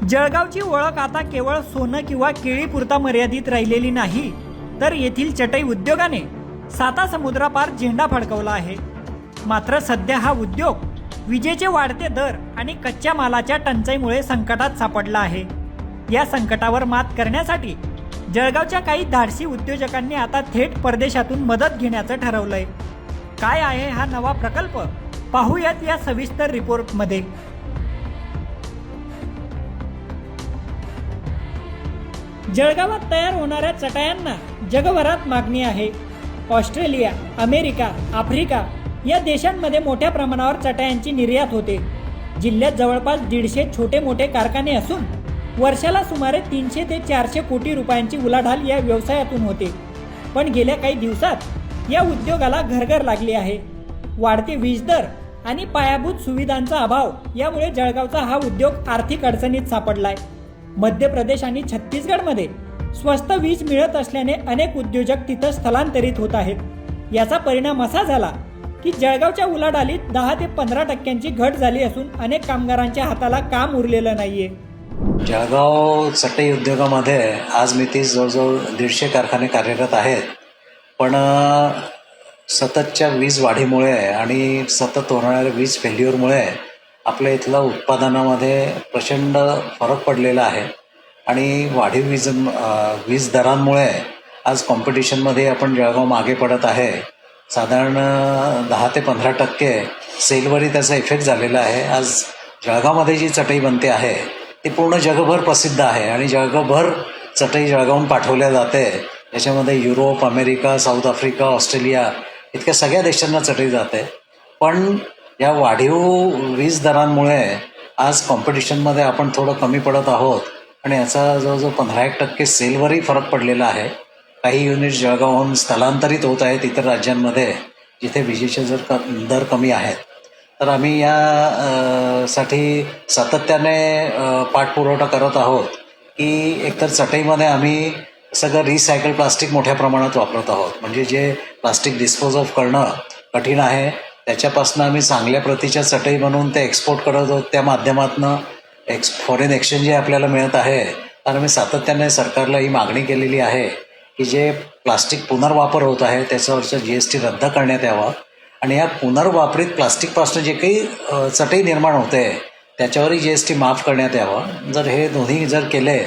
जळगावची ओळख आता केवळ सोनं किंवा केळीपुरता मर्यादित राहिलेली नाही, तर येथील चटई उद्योगाने साता समुद्रापार झेंडा फडकवला आहे। मात्र सध्या हा उद्योग विजेचे वाढते दर आणि कच्च्या मालाच्या टंचाईमुळे संकटात सापडला आहे। या संकटावर मात करण्यासाठी जळगावच्या काही धाडसी उद्योजकांनी आता थेट परदेशातून मदत घेण्याचं ठरवलंय। काय आहे हा नवा प्रकल्प, पाहूयात या सविस्तर रिपोर्टमध्ये। जळगावात तयार होणाऱ्या चटयांना जगभरात मागणी आहे। ऑस्ट्रेलिया, अमेरिका, आफ्रिका या देशांमध्ये मोठ्या प्रमाणावर चटयांची निर्यात होते। जिल्ह्यात जवळपास 150 छोटे मोठे कारखाने असून वर्षाला सुमारे 300 ते 400 कोटी रुपयांची उलाढाल या व्यवसायातून होते। पण गेल्या काही दिवसात या उद्योगाला घरघर लागली आहे। वाढते वीज दर आणि पायाभूत सुविधांचा अभाव यामुळे जळगावचा हा उद्योग आर्थिक अडचणीत सापडलाय। मध्य प्रदेश आणि छत्तीसगडमध्ये स्वस्त वीज मिळत असल्याने अनेक उद्योजक तिथं स्थलांतरित होत आहेत। याचा परिणाम असा झाला की जळगावच्या उलाढालीत 10 ते 15% घट झाली असून अनेक कामगारांच्या हाताला काम उरलेलं नाहीये। जळगाव चटई उद्योगामध्ये आज मितीस जवळजवळ 150 कारखाने कार्यरत आहेत। पण सततच्या वीज वाढीमुळे आणि सतत होणाऱ्या वीज फेल्युअरमुळे आपल्या इथल्या उत्पादनामध्ये प्रचंड फरक पडलेला आहे आणि वाढीव वीज दरांमुळे आज कॉम्पिटिशनमध्ये आपण जळगाव मागे पडत आहे। साधारण 10 ते 15% सेलवरही त्याचा इफेक्ट झालेला आहे। आज जळगावमध्ये जी चटई बनते आहे ती पूर्ण जगभर प्रसिद्ध आहे आणि जगभर चटई जळगावून पाठवल्या जाते। याच्यामध्ये Europe, America, south Africa, Australia इतक्या सगळ्या देशांना चटई जाते। पण या वाढीव वीज दरांमुळे आज कॉम्पिटिशनमध्ये आपण थोडं कमी पडत आहोत आणि याचा जवळजवळ 15% सेलवरही फरक पडलेला आहे। काही युनिट्स जळगावहून स्थलांतरित होत आहेत इतर राज्यांमध्ये जिथे विजेचे दर कमी आहेत। तर आम्ही या साठी सातत्याने पाठपुरवठा करत आहोत की एकतर चटईमध्ये आम्ही सगळं रिसायकल प्लास्टिक मोठ्या प्रमाणात वापरत आहोत। म्हणजे जे प्लास्टिक डिस्पोज ऑफ करणं कठीण आहे त्याच्यापासून आम्ही चांगल्या प्रतीच्या चटई बनवून ते एक्सपोर्ट करत आहोत। त्या माध्यमातून फॉरेन एक्सचेंज जे आपल्याला मिळत आहे, तर आम्ही सातत्याने सरकारला ही मागणी केलेली आहे की जे प्लास्टिक पुनर्वापर होत आहे त्याच्यावरचं GST रद्द करण्यात यावं आणि या पुनर्वापरित प्लास्टिकपासून जे काही चटई निर्माण होते त्याच्यावरही GST माफ करण्यात यावं। जर हे दोन्ही जर केले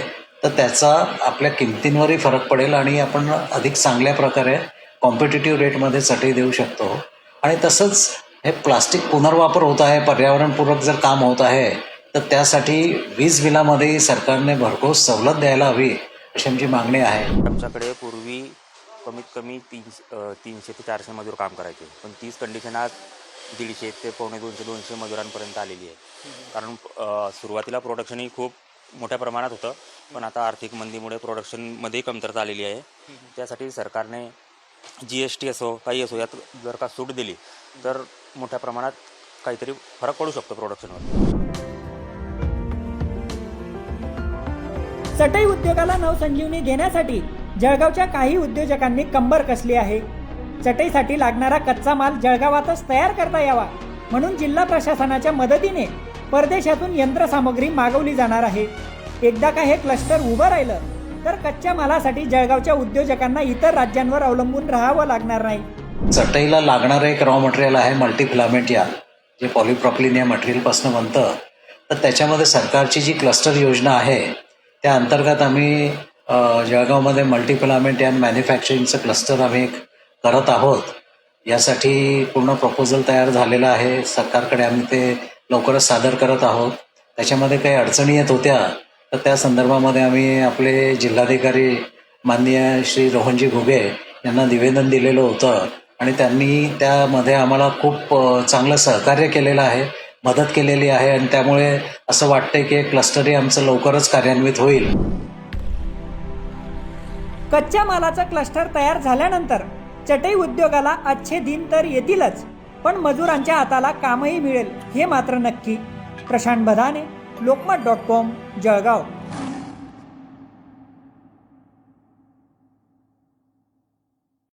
तर त्याचा आपल्या किमतींवरही फरक पडेल आणि आपण अधिक चांगल्या प्रकारे कॉम्पिटिटिव्ह रेटमध्ये चटई देऊ शकतो। आणि तसंच हे प्लास्टिक पुनर्वापर होत आहे, पर्यावरणपूरक जर काम होत आहे तर त्यासाठी वीज बिलामध्येही सरकारने भरघोस सवलत द्यायला हवी अशी आमची मागणी आहे। आमच्याकडे पूर्वी कमीत कमी 300 ते 400 मजूर काम करायचे, पण तीच कंडिशन आज 150 ते 200 मजुरांपर्यंत आलेली आहे। कारण सुरुवातीला प्रोडक्शनही खूप मोठ्या प्रमाणात होतं, पण आता आर्थिक मंदीमुळे प्रोडक्शनमध्ये कमतरता आलेली आहे। त्यासाठी सरकारने GST असो काही असो यात जर का सूट दिली तर मोठ्या प्रमाणात काहीतरी फरक पडू शकतो प्रोडक्शनवर। चटई उद्योगाला नवसंजीवनी देण्यासाठी जळगावच्या काही उद्योजकांनी कंबर कसली आहे। चटईसाठी लागणारा कच्चा माल जळगावातच तयार करता यावा म्हणून जिल्हा प्रशासनाच्या मदतीने परदेशातून यंत्रसामग्री मागवली जाणार आहे। एकदा का हे क्लस्टर उभं राहिलं तर कच्च्या मालासाठी जळगावच्या उद्योजकांना इतर राज्यांवर अवलंबून राहावं लागणार नाही। चटईला लागणारं एक रॉ मटेरियल आहे मल्टीफिलामेंट यार्न, जे पॉलिप्रॉपिलीन या मटेरियलपासून बनतं। तर त्याच्यामध्ये सरकारची जी क्लस्टर योजना आहे त्या अंतर्गत आम्ही जळगावमध्ये मल्टीफिलामेंट यार्न मॅन्युफॅक्चरिंगचं क्लस्टर आम्ही करत आहोत। यासाठी पूर्ण प्रपोजल तयार झालेला आहे, सरकारकडे आम्ही ते लवकरच सादर करत आहोत। त्याच्यामध्ये काही अडचणी येत होत्या तर त्या संदर्भामध्ये आम्ही आपले जिल्हाधिकारी माननीय श्री रोहनजी घुगे यांना निवेदन दिलेलं होतं आणि त्यांनी त्यामध्ये आम्हाला खूप चांगलं सहकार्य केलेलं आहे, मदत केलेली आहे आणि त्यामुळे असं वाटतंय की क्लस्टरही आमचं लवकरच कार्यान्वित होईल। कच्च्या मालाचं क्लस्टर तयार झाल्यानंतर चटई उद्योगाला अच्छे दिन तर येतीलच, पण मजुरांच्या हाताला कामही मिळेल हे मात्र नक्की। प्रशांत बधाने, लोकमत.com, जळगाव।